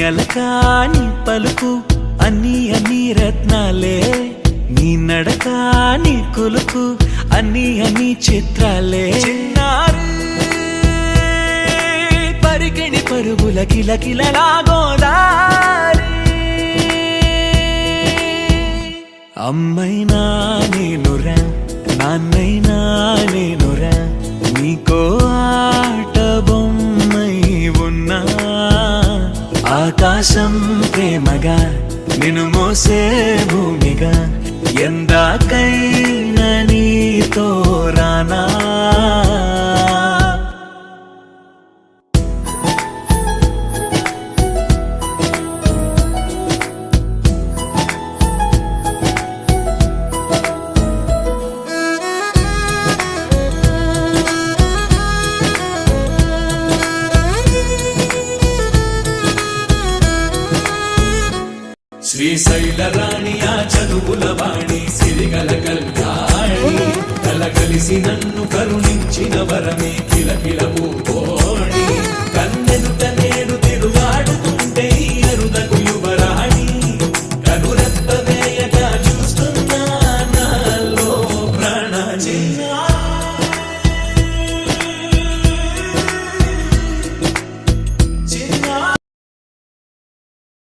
అలకా నీ పలుకు అన్నీ అన్నీ రత్నాలే, నీ నడక నీ కొలుకు అన్నీ అన్నీ చిత్రాలే. చిన్నారి పరికిణి పరుగుల కిలకిలలా గోదారి, అమ్మైనా నేనురా నాన్నైనా నేనురా, నీకో ఆట బొమ్మై ఉన్నా. ఆకాశం ప్రేమగా నిన్ను మోసే భూమిగా, ఎందాకైనా నీతో రానా. శ్రీశైల రాణియా చదువుల వాణి సిరిగల కళ్యాణి, కలగలిసి నన్ను కరుణించిన వరమే కిలకిల